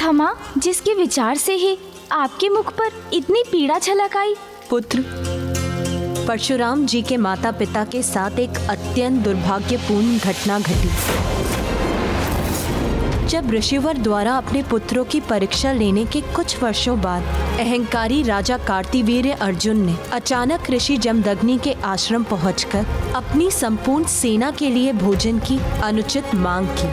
था माँ, जिसके विचार से ही आपके मुख पर इतनी पीड़ा झलक आई? पुत्र, परशुराम जी के माता पिता के साथ एक अत्यंत दुर्भाग्यपूर्ण घटना घटी। जब ऋषिवर द्वारा अपने पुत्रों की परीक्षा लेने के कुछ वर्षों बाद अहंकारी राजा कार्तिवीर्य अर्जुन ने अचानक ऋषि जमदग्नि के आश्रम पहुंचकर अपनी संपूर्ण सेना के लिए भोजन की अनुचित मांग की,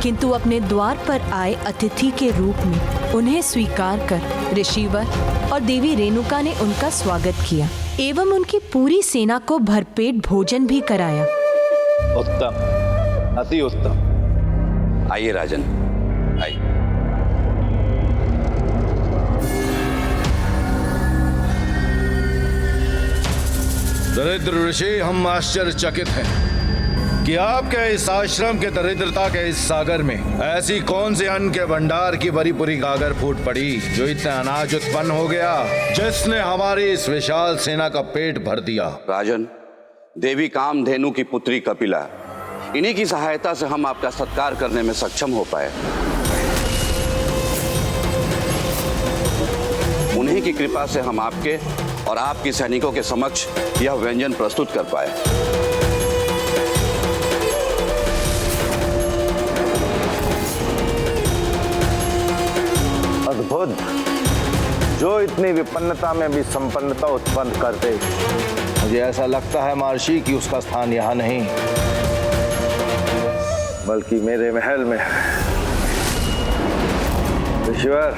किंतु अपने द्वार पर आए अतिथि के रूप में उन्हें स्वीकार कर ऋषिवर और देवी रेणुका ने उनका स्वागत किया एवं उनकी पूरी सेना को भरपेट भोजन भी कराया। उत्तम, अति उत्तम। आइए राजन, आइए। दरिद्र ऋषि, हम आश्चर्यचकित हैं कि आपके इस आश्रम के दरिद्रता के इस सागर में ऐसी कौन सी अन्न के भंडार की बड़ी पूरी गागर फूट पड़ी जो इतना अनाज उत्पन्न हो गया, जिसने हमारी इस विशाल सेना का पेट भर दिया। राजन, देवी कामधेनु की पुत्री कपिला, इन्हीं की सहायता से हम आपका सत्कार करने में सक्षम हो पाए। उन्हीं की कृपा से हम आपके और आपकी सैनिकों के समक्ष यह व्यंजन प्रस्तुत कर पाए। अद्भुत, जो इतनी विपन्नता में भी संपन्नता उत्पन्न कर दे। मुझे ऐसा लगता है महर्षि कि उसका स्थान यहाँ नहीं बल्कि मेरे महल में है। ईश्वर,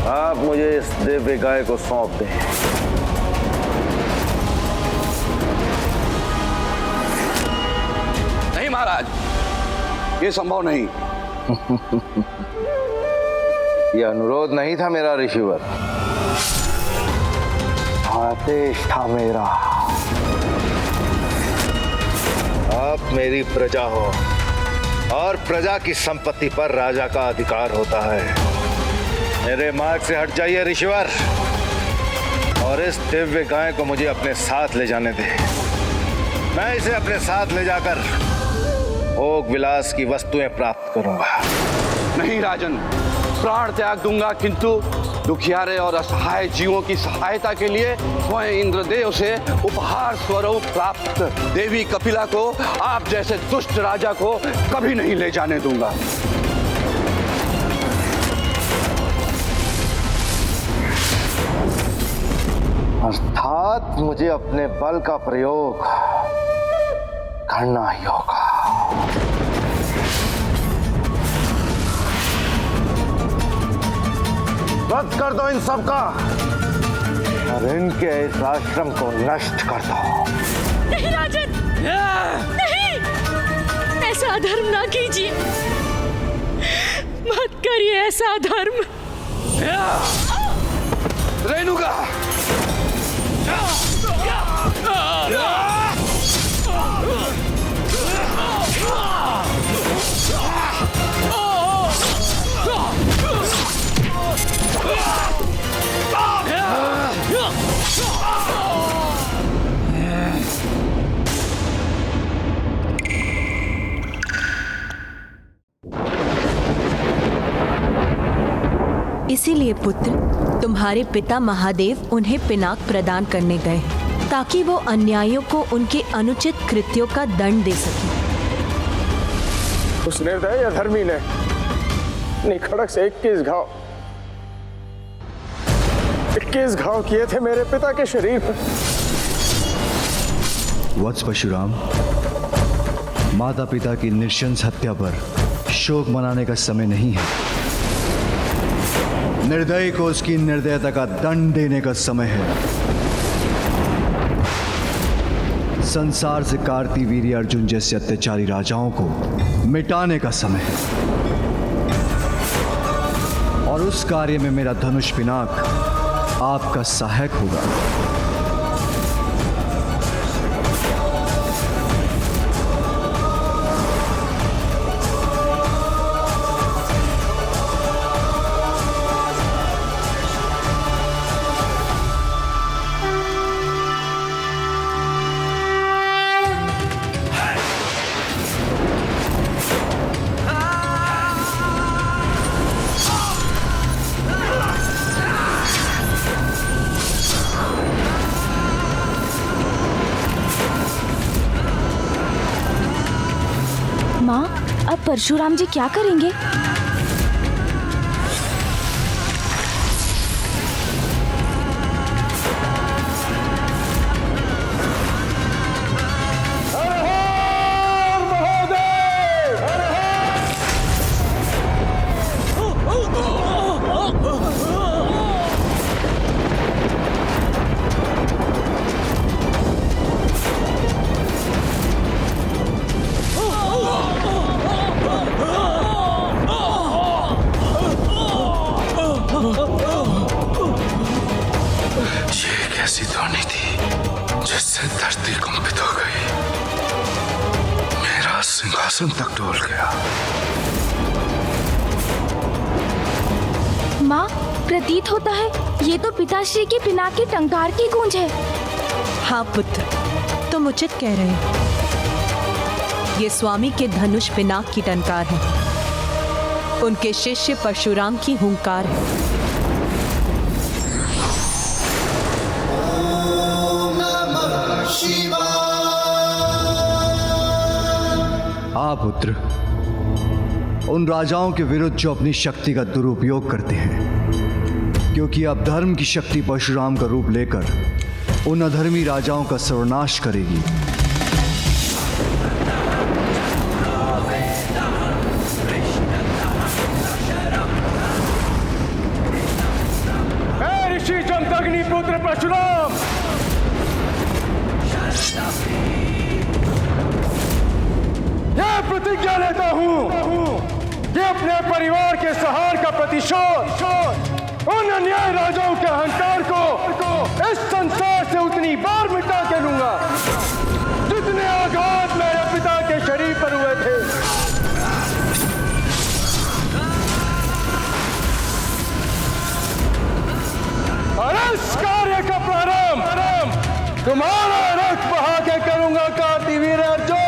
आप मुझे इस दिव्य गाय को सौंप दें। नहीं महाराज, ये संभव नहीं। यह अनुरोध नहीं था मेरा ऋषिवर, आदेश था मेरा। आप मेरी प्रजा हो और प्रजा की संपत्ति पर राजा का अधिकार होता है। मेरे मार्ग से हट जाइए ऋषिवर, और इस दिव्य गाय को मुझे अपने साथ ले जाने दे। मैं इसे अपने साथ ले जाकर भोग विलास की वस्तुएं प्राप्त करूंगा। नहीं राजन, प्राण त्याग दूंगा, किंतु दुखियारे और असहाय जीवों की सहायता के लिए स्वयं इंद्रदेव से उपहार स्वरूप प्राप्त देवी कपिला को आप जैसे दुष्ट राजा को कभी नहीं ले जाने दूंगा। अर्थात मुझे अपने बल का प्रयोग करना ही होगा। रद्द कर दो इन सब का और इनके इस आश्रम को नष्ट कर दो। नहीं राजन, नहीं, ऐसा अधर्म ना कीजिए, मत करिए ऐसा अधर्म। रेणुका, इसीलिए पुत्र, तुम्हारे पिता महादेव उन्हें पिनाक प्रदान करने गए ताकि वो अन्यायियों को उनके अनुचित कृत्यों का दंड दे सके। उस निर्दयी अधर्मी ने निखड़क से 21 घाव किए थे मेरे पिता के शरीर पर। वत्स परशुराम, माता पिता की नृशंस हत्या पर शोक मनाने का समय नहीं है। निर्दयी को उसकी निर्दयता का दंड देने का समय है। संसार से कार्तिवीर्य अर्जुन जैसे अत्याचारी राजाओं को मिटाने का समय है, और उस कार्य में मेरा धनुष पिनाक आपका सहायक होगा। परशुराम जी क्या करेंगे? ऐसी ध्वनि थी जिससे धरती कंपित हो गई, मेरा सिंहासन तक डोल गया। माँ, प्रतीत होता है ये तो पिताश्री की पिनाक की टंकार की गूंज है। हाँ पुत्र, तुम उचित कह रहे हो। ये स्वामी के धनुष पिनाक की टंकार है, उनके शिष्य परशुराम की हुंकार है। हाँ पुत्र, उन राजाओं के विरुद्ध जो अपनी शक्ति का दुरुपयोग करते हैं, क्योंकि अब धर्म की शक्ति परशुराम का रूप लेकर उन अधर्मी राजाओं का सर्वनाश करेगी। ऋषि जमदग्नि पुत्र परशुराम, यह प्रतिज्ञा लेता हूँ कि अपने परिवार के सहार का प्रतिशोध उन अन्याय राजाओं के अहंकार को इस संसार से उतनी बार मिटा के लूंगा जितने आघात मेरे पिता के शरीर पर हुए थे। और इस कार्य का प्रारंभ तुम्हारा रक्त बहा के करूंगा कार्तिवीर अर्जुन।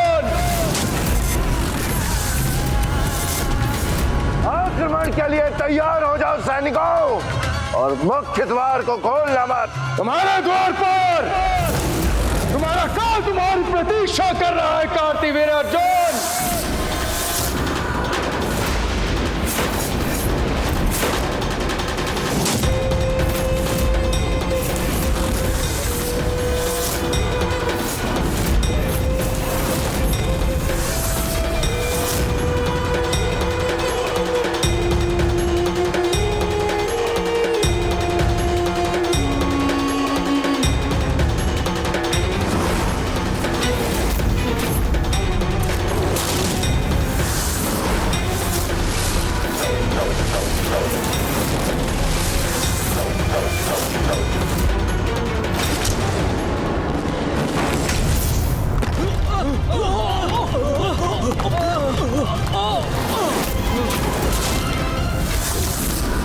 आक्रमण के लिए तैयार हो जाओ सैनिकों, और मुख्य द्वार को खोलना मत। तुम्हारे द्वार पर तुम्हारा काल तुम्हारी प्रतीक्षा कर रहा है कार्तिवीर अर्जुन।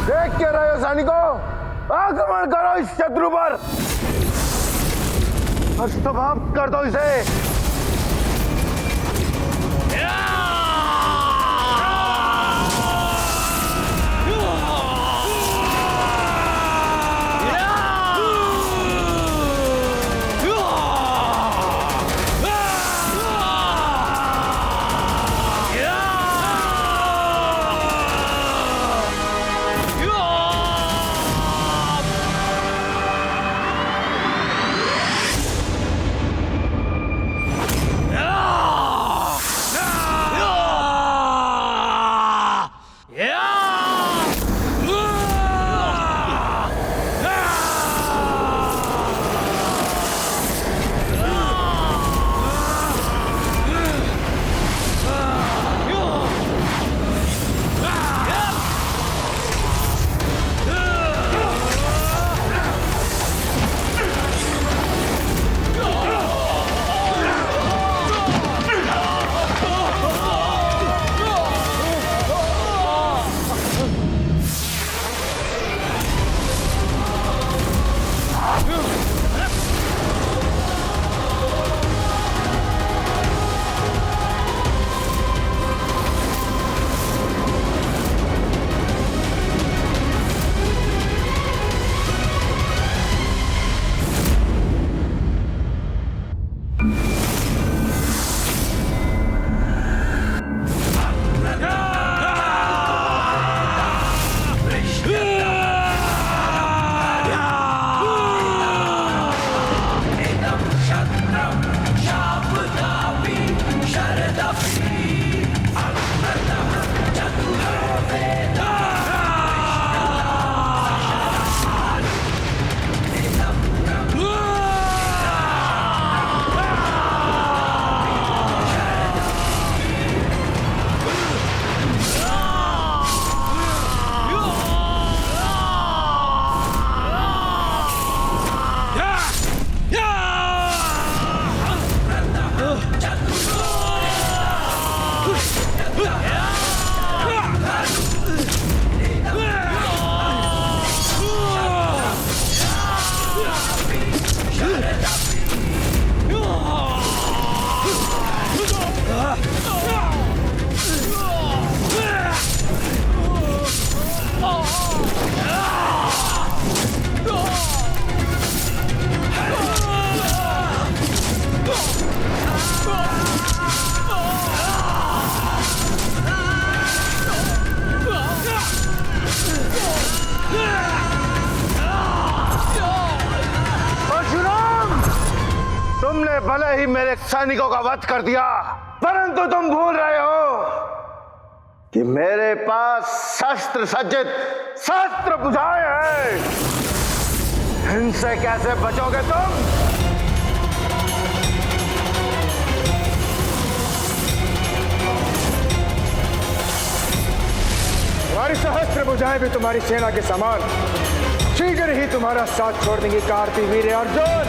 देख के रहे हो सैनिकों, आक्रमण करो इस शत्रु पर और समाप्त कर दो इसे। भले ही मेरे सैनिकों का वध कर दिया, परंतु तुम भूल रहे हो कि मेरे पास शस्त्र सज्जित शस्त्र बुझाए हैं। इनसे कैसे बचोगे तुम? तुम्हारी सहस्त्र भुजाएं भी तुम्हारी सेना के समान शीघ्र ही तुम्हारा साथ छोड़ देंगे कार्तिवीर्य अर्जुन।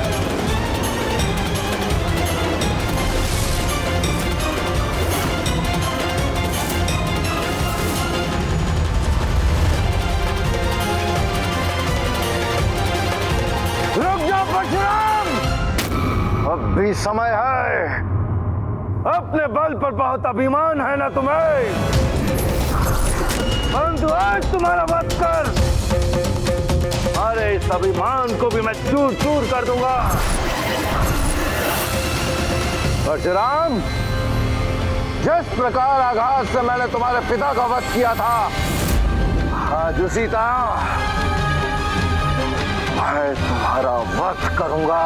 रुक जाओ परशुराम, अब भी समय है। अपने बल पर बहुत अभिमान है ना तुम्हें, परंतु आज तुम्हारा वध कर अरे इस अभिमान को भी मैं चूर चूर कर दूंगा। परशुराम, जिस प्रकार आघात से मैंने तुम्हारे पिता का वध किया था, आज उसी तरह मैं तुम्हारा वध करूंगा।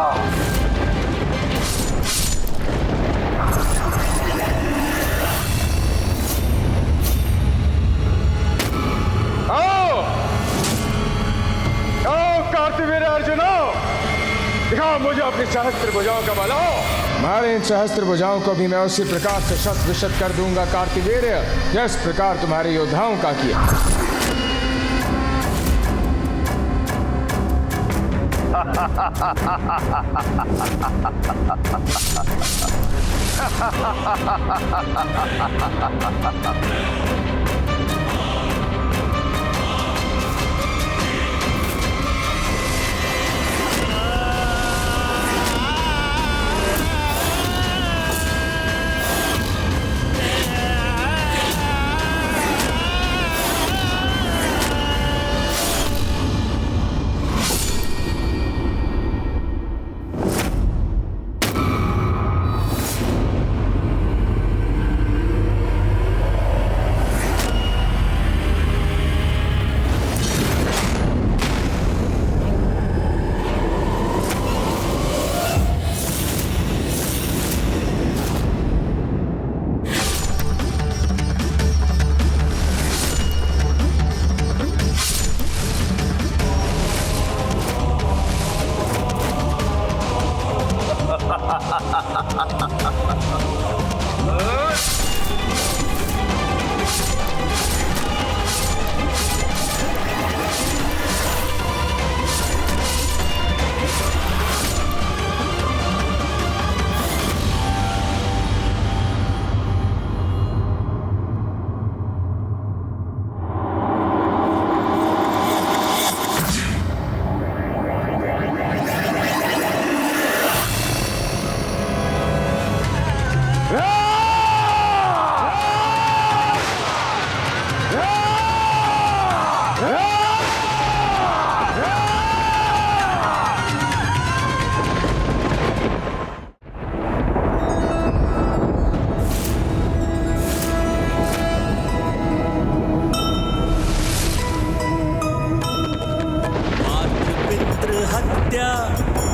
आओ आओ कार्तिवीर्य अर्जुन, दिखाओ मुझे अपनी सहस्त्र भुजाओं का बल। हमारे इन सहस्त्र भुजाओं को भी मैं उसी प्रकार से शत विशत कर दूंगा कार्तिवीर्य, जिस प्रकार तुम्हारे योद्धाओं का किया।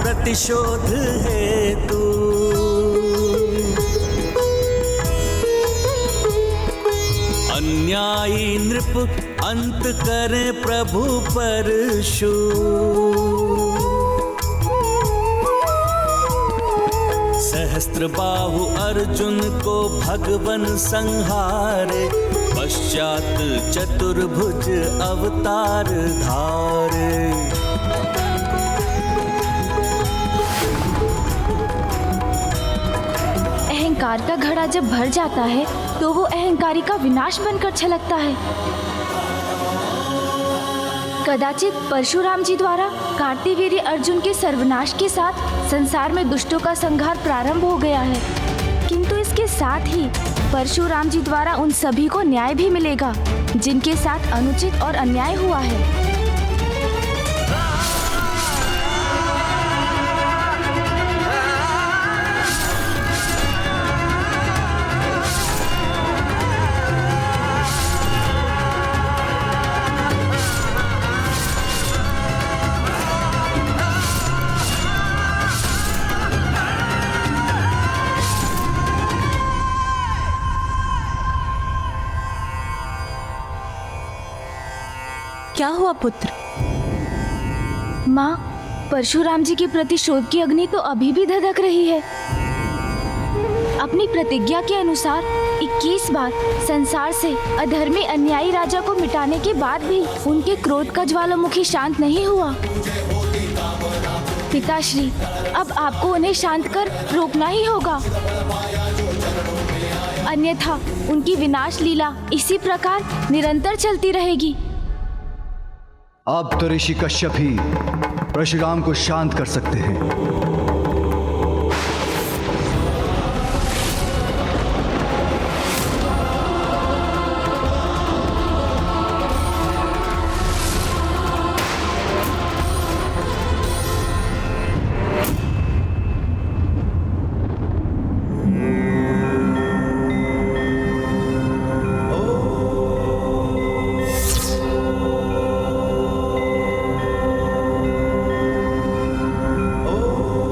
प्रतिशोध हेतु अन्यायी नृप अंत करे प्रभु परशु। सहस्त्र बाहु अर्जुन को भगवन संहारे, पश्चात चतुर्भुज अवतार धारे। अहंकार का घड़ा जब भर जाता है तो वो अहंकारी का विनाश बनकर छलकता है। कदाचित परशुराम जी द्वारा कार्तिवीर्य अर्जुन के सर्वनाश के साथ संसार में दुष्टों का संहार प्रारंभ हो गया है, किंतु इसके साथ ही परशुराम जी द्वारा उन सभी को न्याय भी मिलेगा जिनके साथ अनुचित और अन्याय हुआ है। क्या हुआ पुत्र? माँ, परशुराम जी के प्रतिशोध की अग्नि तो अभी भी धधक रही है। अपनी प्रतिज्ञा के अनुसार 21 बार संसार से अधर्मी अन्यायी राजा को मिटाने के बाद भी उनके क्रोध का ज्वालामुखी शांत नहीं हुआ। पिताश्री, अब आपको उन्हें शांत कर रोकना ही होगा, अन्यथा उनकी विनाश लीला इसी प्रकार निरंतर चलती रहेगी। अब तो ऋषि कश्यप ही परशुराम को शांत कर सकते हैं।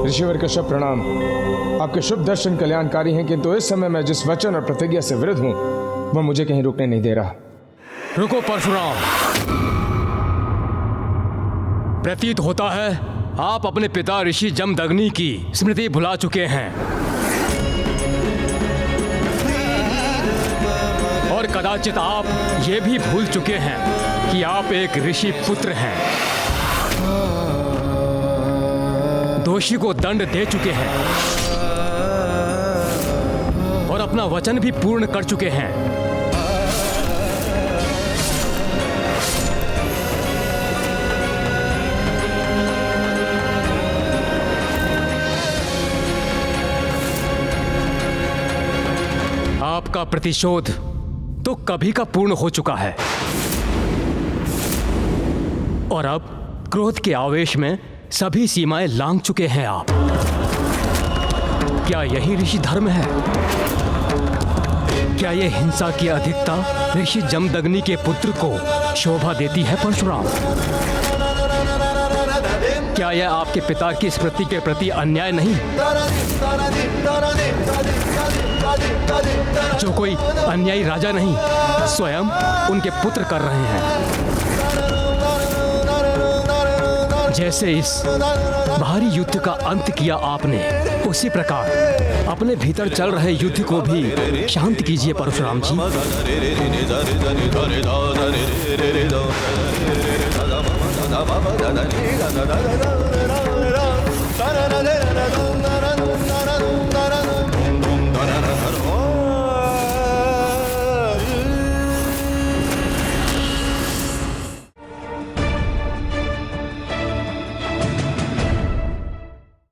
ऋषिवर कश्यप प्रणाम। आपके शुभ दर्शन कल्याणकारी हैं, किंतु इस समय मैं जिस वचन और प्रतिज्ञा से विरुद्ध हूं वह मुझे कहीं रुकने नहीं दे रहा। रुको परशुराम, प्रतीत होता है आप अपने पिता ऋषि जमदग्नि की स्मृति भुला चुके हैं और कदाचित आप ये भी भूल चुके हैं कि आप एक ऋषि पुत्र हैं। दोषी को दंड दे चुके हैं और अपना वचन भी पूर्ण कर चुके हैं। आपका प्रतिशोध तो कभी का पूर्ण हो चुका है और अब क्रोध के आवेश में सभी सीमाएं लांघ चुके हैं आप। क्या यही ऋषि धर्म है? क्या यह हिंसा की अधिकता ऋषि जमदग्नि के पुत्र को शोभा देती है परशुराम? क्या यह आपके पिता की स्मृति के प्रति अन्याय नहीं, जो कोई अन्यायी राजा नहीं स्वयं उनके पुत्र कर रहे हैं? जैसे इस बाहरी युद्ध का अंत किया आपने, उसी प्रकार अपने भीतर चल रहे युद्ध को भी शांत कीजिए परशुराम जी।